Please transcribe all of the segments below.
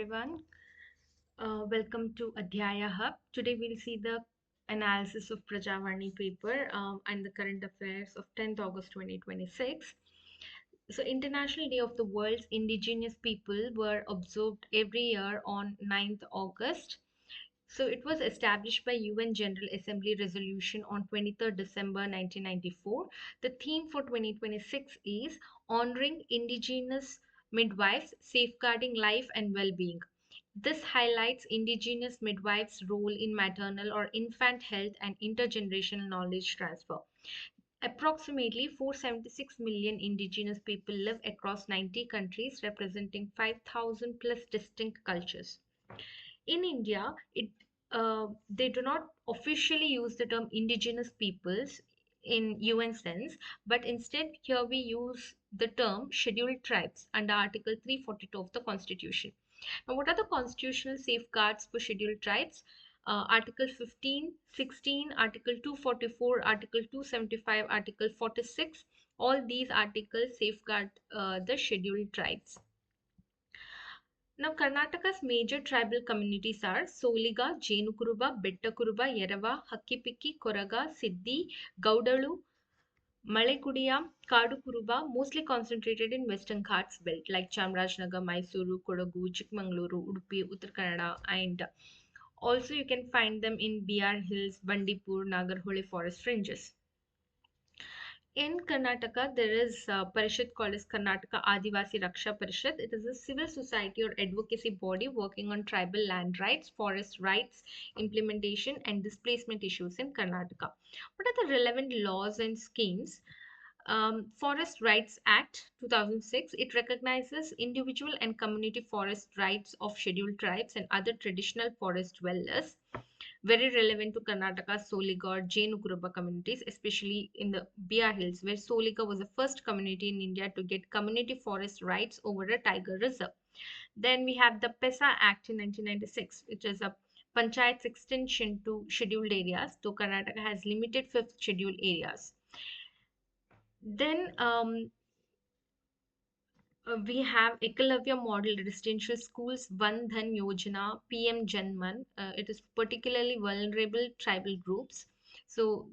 everyone. Welcome to Adhyaya Hub. Today we'll see the analysis of Prajavani paper and the current affairs of 10th August 2026. So International Day of the World's Indigenous People were observed every year on 9th August. So it was established by UN General Assembly resolution on 23rd December 1994. The theme for 2026 is honoring indigenous midwives, safeguarding life and well-being. This highlights Indigenous midwives' role in maternal or infant health and intergenerational knowledge transfer. Approximately 476 million Indigenous people live across 90 countries, representing 5,000 plus distinct cultures. In India, they do not officially use the term indigenous peoples in UN sense, but instead here we use the term scheduled tribes under Article 342 of the Constitution. Now, what are the constitutional safeguards for scheduled tribes? Article 15, 16, Article 244, Article 275, Article 46. All these articles safeguard the scheduled tribes. Now, Karnataka's major tribal communities are Soliga, Jenukuruba, Bettakuruba, Yerava, Hakkipikki, Koraga, Siddhi, Gaudalu, Malekudiya, Kadukuruba, mostly concentrated in Western Ghats belt like Chamarajanagar, Mysuru, Kodagu, Chikmagaluru, Udupi, Uttar Kannada, and also you can find them in BR Hills, Bandipur, Nagarhole forest fringes. In Karnataka, there is a parishad called as Karnataka Adivasi Raksha Parishad. It is a civil society or advocacy body working on tribal land rights, forest rights, implementation, and displacement issues in Karnataka. What are the relevant laws and schemes? Forest Rights Act 2006, it recognizes individual and community forest rights of scheduled tribes and other traditional forest dwellers. Very relevant to Karnataka, Soliga or Jenukuruba communities, especially in the BR Hills, where Soliga was the first community in India to get community forest rights over a tiger reserve. Then we have the PESA Act in 1996, which is a Panchayat's extension to scheduled areas, though Karnataka has limited fifth scheduled areas. Then we have Ekalavya Model Residential Schools, Van Dhan Yojana, PM Janman. It is particularly vulnerable tribal groups. So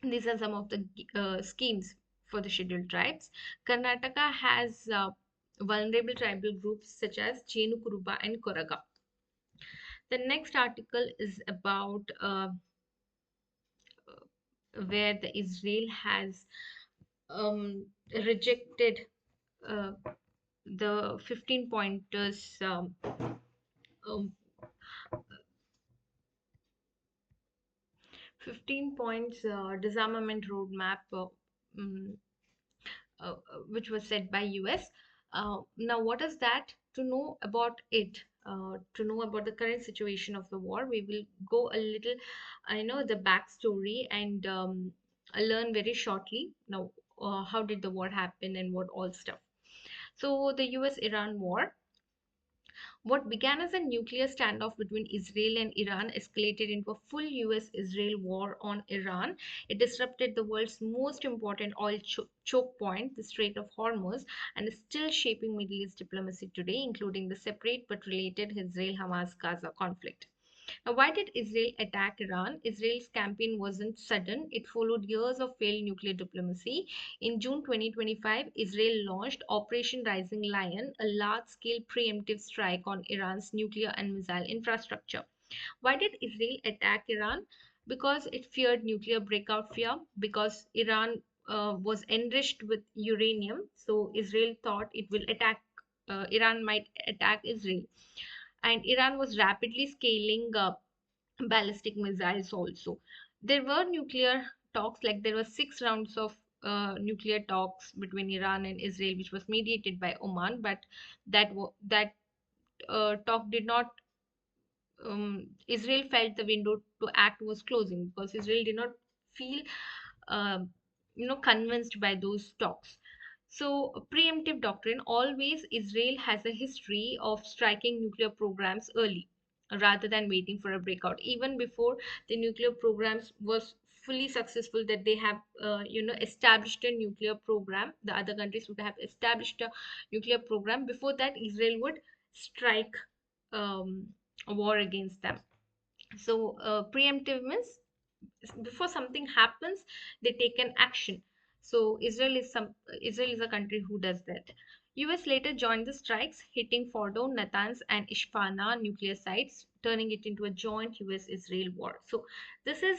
these are some of the schemes for the scheduled tribes. Karnataka has vulnerable tribal groups such as Chenu Kuruba and Koraga. The next article is about where the Israel has rejected uh, the 15 pointers um, 15 points disarmament roadmap mm, which was set by US. Now, what is that? To know about it, to know about the current situation of the war, we will go a little, I know, the backstory and learn very shortly. Now, how did the war happen and what all stuff. So, the US-Iran war. What began as a nuclear standoff between Israel and Iran escalated into a full US Israel war on Iran. It disrupted the world's most important oil choke point, the Strait of Hormuz, and is still shaping Middle East diplomacy today, including the separate but related Israel Hamas Gaza conflict. Now, why did Israel attack Iran? Israel's campaign wasn't sudden, it followed years of failed nuclear diplomacy. In June 2025, Israel launched Operation Rising Lion, a large scale preemptive strike on Iran's nuclear and missile infrastructure. Why did Israel attack Iran? Because it feared nuclear breakout fear, because Iran was enriched with uranium, so Israel thought it will attack. Iran might attack Israel, and Iran was rapidly scaling ballistic missiles also. There were nuclear talks, like there were 6 rounds of nuclear talks between Iran and Israel, which was mediated by Oman, but that talk did not. Israel felt the window to act was closing because Israel did not feel, uh, convinced by those talks. So, preemptive doctrine, always Israel has a history of striking nuclear programs early rather than waiting for a breakout. Even before the nuclear programs was fully successful, that they have, established a nuclear program, the other countries would have established a nuclear program. Before that, Israel would strike a war against them. So preemptive means before something happens, they take an action. So Israel is a country who does that. US later joined the strikes, hitting Fordo, Natanz, and Ishfana nuclear sites, turning it into a joint US-Israel war. So this is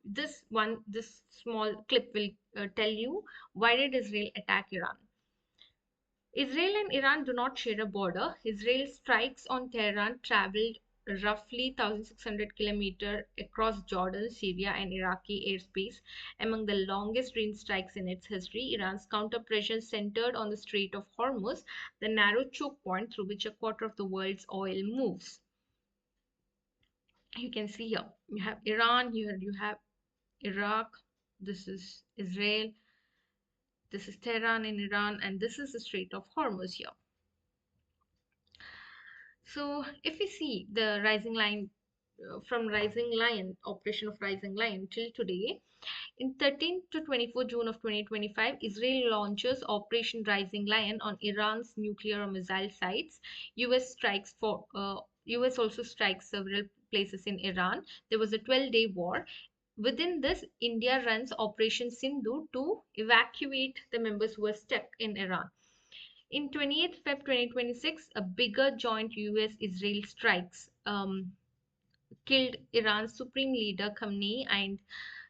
this small clip will tell you why did Israel attack Iran. Israel and Iran do not share a border. Israel's strikes on Tehran traveled roughly 1,600 kilometers across Jordan, Syria, and Iraqi airspace, among the longest range strikes in its history. Iran's counter-pressure centered on the Strait of Hormuz, the narrow choke point through which a quarter of the world's oil moves. You can see here, you have Iran, here you have Iraq, this is Israel, this is Tehran in Iran, and this is the Strait of Hormuz here. So if we see the Rising Lion from Rising Lion, operation of Rising Lion till today, in 13 to 24 June of 2025, Israel launches Operation Rising Lion on Iran's nuclear or missile sites. US also strikes several places in Iran. There was a 12-day war. Within this, India runs Operation Sindhu to evacuate the members who were stuck in Iran. In 28th Feb 2026, a bigger joint US-Israel strikes killed Iran's supreme leader Khamenei and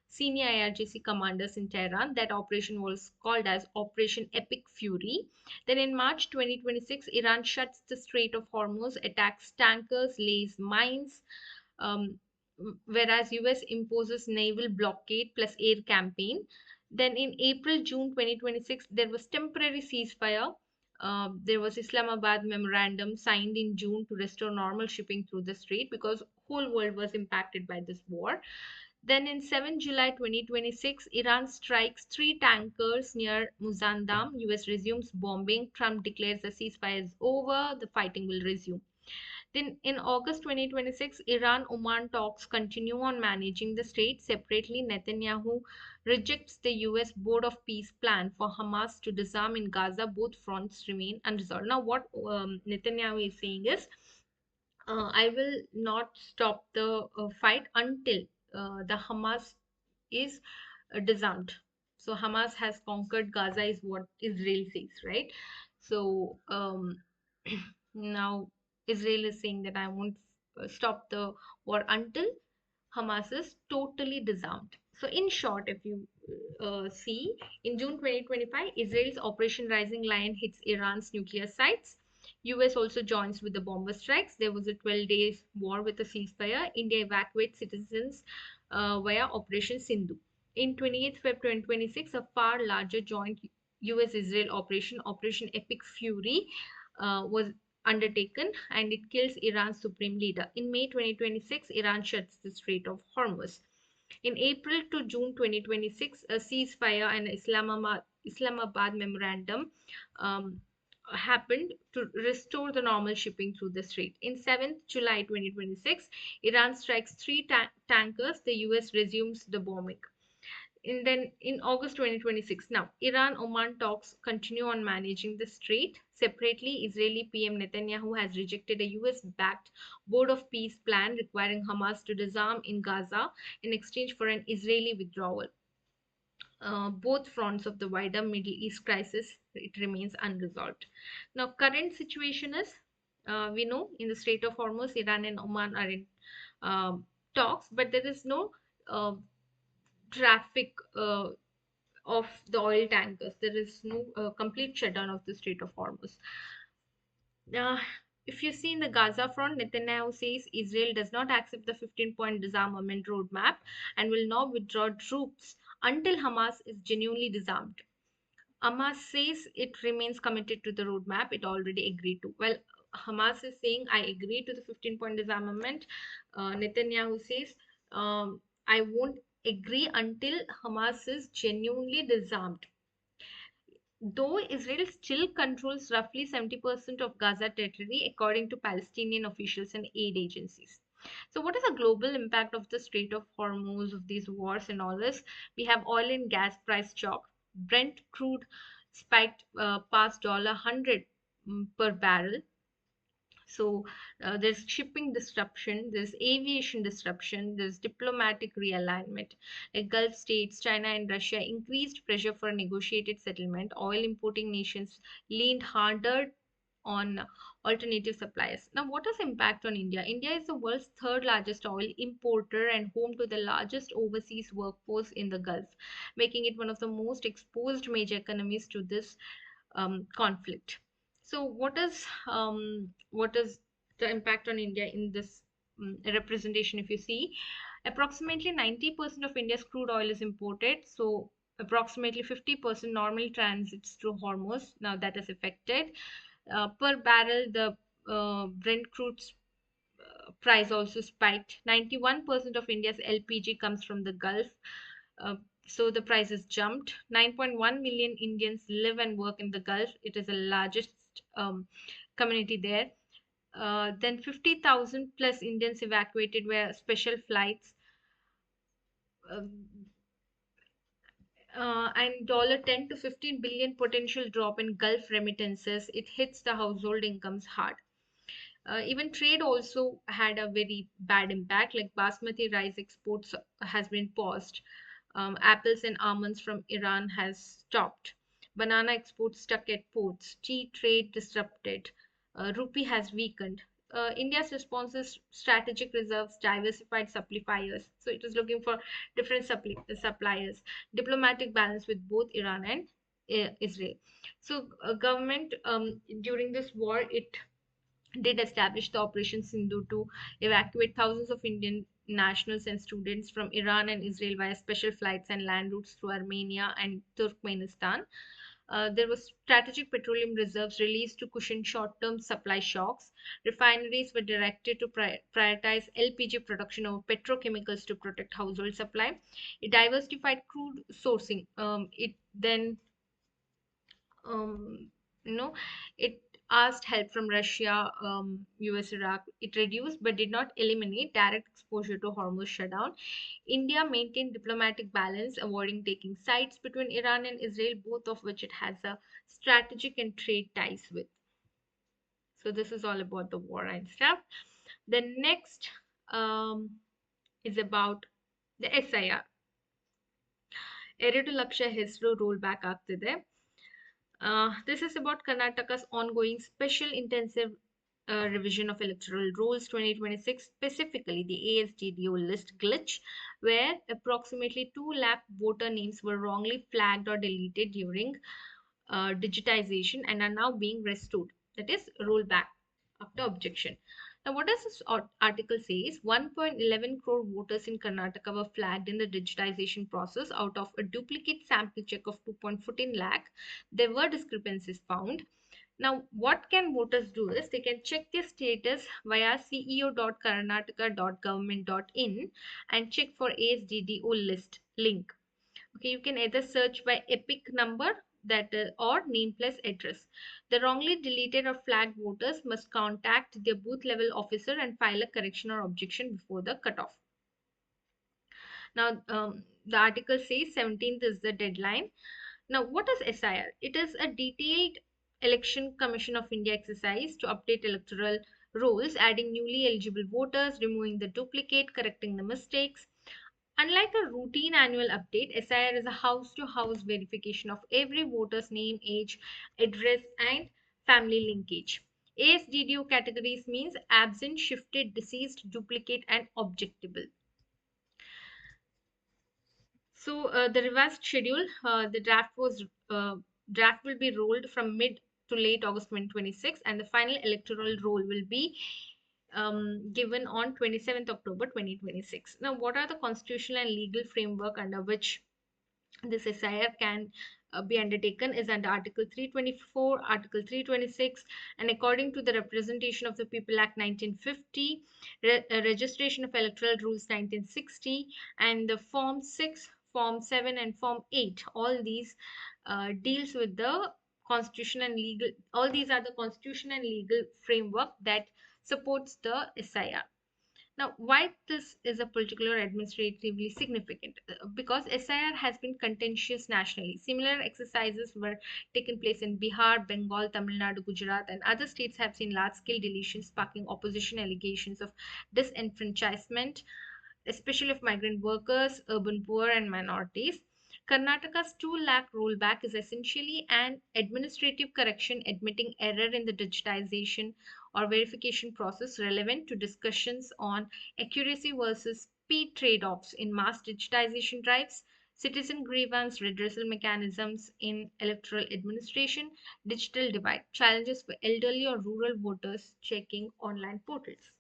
senior IRGC commanders in Tehran. That operation was called as Operation Epic Fury. Then in March 2026, Iran shuts the Strait of Hormuz, attacks tankers, lays mines, um, whereas US imposes naval blockade plus air campaign. Then in April, June 2026, there was temporary ceasefire. There was Islamabad memorandum signed in June to restore normal shipping through the strait because whole world was impacted by this war. Then in 7 July 2026, Iran strikes three tankers near Muzandam. US resumes bombing. Trump declares the ceasefire is over. The fighting will resume. Then in August 2026, Iran-Oman talks continue on managing the strait. Separately, Netanyahu rejects the US Board of Peace plan for Hamas to disarm in Gaza. Both fronts remain unresolved. Now, what Netanyahu is saying is, I will not stop the fight until the Hamas is disarmed. So Hamas has conquered Gaza, is what Israel says, right? So now Israel is saying that I won't stop the war until Hamas is totally disarmed. So, in short, if you see, in June 2025, Israel's Operation Rising Lion hits Iran's nuclear sites. US also joins with the bomber strikes. There was a 12 days war with a ceasefire. India evacuates citizens via Operation Sindhu. In 28th February 2026, a far larger joint US-Israel operation, Operation Epic Fury, was undertaken and it kills Iran's supreme leader. In May 2026, Iran shuts the Strait of Hormuz. In April to June 2026, a ceasefire and Islamabad memorandum um, happened to restore the normal shipping through the strait. In 7th July 2026, Iran strikes three tankers. The US resumes the bombing. In August 2026, now Iran Oman talks continue on managing the strait. Separately, Israeli PM Netanyahu has rejected a US backed Board of Peace plan requiring Hamas to disarm in Gaza in exchange for an Israeli withdrawal. Both fronts of the wider Middle East crisis, it remains unresolved. Now, current situation is, we know in the Strait of Hormuz, Iran and Oman are in talks, but there is no uh, traffic of the oil tankers. There is no complete shutdown of the Strait of Hormuz. Uh, if you see in the Gaza front, Netanyahu says Israel does not accept the 15-point disarmament roadmap and will not withdraw troops until Hamas is genuinely disarmed. Hamas says it remains committed to the roadmap it already agreed to. Well, Hamas is saying, I agree to the 15-point disarmament. Netanyahu says, I won't agree until Hamas is genuinely disarmed. Though Israel still controls roughly 70% of Gaza territory, according to Palestinian officials and aid agencies. So, what is the global impact of the Strait of Hormuz, of these wars, and all this? We have oil and gas price shock. Brent crude spiked past $100 per barrel. So there's shipping disruption, there's aviation disruption, there's diplomatic realignment. Like Gulf states, China and Russia increased pressure for a negotiated settlement. Oil importing nations leaned harder on alternative suppliers. Now, what is impact on India? India is the world's third largest oil importer and home to the largest overseas workforce in the Gulf, making it one of the most exposed major economies to this conflict. So, what is the impact on India in this representation? If you see, approximately 90% of India's crude oil is imported. So, approximately 50% normally transits through Hormuz. Now, that is affected. Per barrel, the Brent crude price also spiked. 91% of India's LPG comes from the Gulf. Uh, so the prices jumped. 9.1 million Indians live and work in the Gulf. It is the largest community there. Then 50,000 plus Indians evacuated via special flights. Uh, and $10 to 15 billion potential drop in Gulf remittances. It hits the household incomes hard. Even trade also had a very bad impact, like basmati rice exports has been paused. Apples and almonds from Iran has stopped. Banana exports stuck at ports. Tea trade disrupted. Rupee has weakened. India's response is strategic reserves, diversified suppliers. So it is looking for different suppliers. Diplomatic balance with both Iran and Israel. So government during this war, it did establish the Operation Sindhu to evacuate thousands of Indian nationals and students from Iran and Israel via special flights and land routes through Armenia and Turkmenistan. There was strategic petroleum reserves released to cushion short-term supply shocks. Refineries were directed to prioritize LPG production over petrochemicals to protect household supply. It diversified crude sourcing. It then um, you know, it asked help from Russia, US, Iraq. It reduced but did not eliminate direct exposure to Hormuz shutdown. India maintained diplomatic balance, avoiding taking sides between Iran and Israel, both of which it has a strategic and trade ties with. So this is all about the war and stuff. The next is about the SIR. ಎರಡು ಲಕ್ಷ ಹೆಸರು rollback ಆಗ್ತಿದೆ. This is about Karnataka's ongoing special intensive revision of electoral rules 2026, specifically the ASDDO list glitch, where approximately 2 lakh voter names were wrongly flagged or deleted during digitization and are now being restored. That is, rollback after objection. Now, what does this article say is 1.11 crore voters in Karnataka were flagged in the digitization process out of a duplicate sample check of 2.14 lakh. There were discrepancies found. Now, what can voters do is they can check their status via ceo.karnataka.government.in and check for ASDDO list link. Okay, you can either search by epic number or name plus address. The wrongly deleted or flagged voters must contact their booth level officer and file a correction or objection before the cutoff. Now, the article says 17th is the deadline. Now, what is SIR? It is a detailed Election Commission of India exercise to update electoral rolls, adding newly eligible voters, removing the duplicate, correcting the mistakes. Unlike a routine annual update, SIR is a house to house verification of every voter's name, age, address, and family linkage. ASDDO categories means absent, shifted, deceased, duplicate, and objectable. So the revised schedule, the draft will be rolled from mid to late August 2026, and the final electoral roll will be given on 27th October 2026. Now, what are the constitutional and legal framework under which this SIR can be undertaken is under Article 324, Article 326, and according to the Representation of the People Act 1950, Registration of Electoral Rules 1960, and the Form 6, Form 7, and Form 8. All these deals with the constitution and legal. All these are the constitution and legal framework that supports the SIR. Now, why this is a particular administratively significant? Because SIR has been contentious nationally. Similar exercises were taken place in Bihar, Bengal, Tamil Nadu, Gujarat, and other states have seen large-scale deletions, sparking opposition allegations of disenfranchisement, especially of migrant workers, urban poor, and minorities. Karnataka's 2 lakh rollback is essentially an administrative correction admitting error in the digitization or verification process relevant to discussions on accuracy versus speed trade offs in mass digitization drives, citizen grievance redressal mechanisms in electoral administration, digital divide, challenges for elderly or rural voters checking online portals.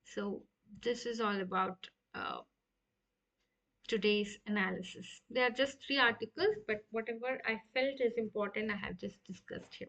So, this is all about today's analysis. There are just three articles, but whatever I felt is important, I have just discussed here.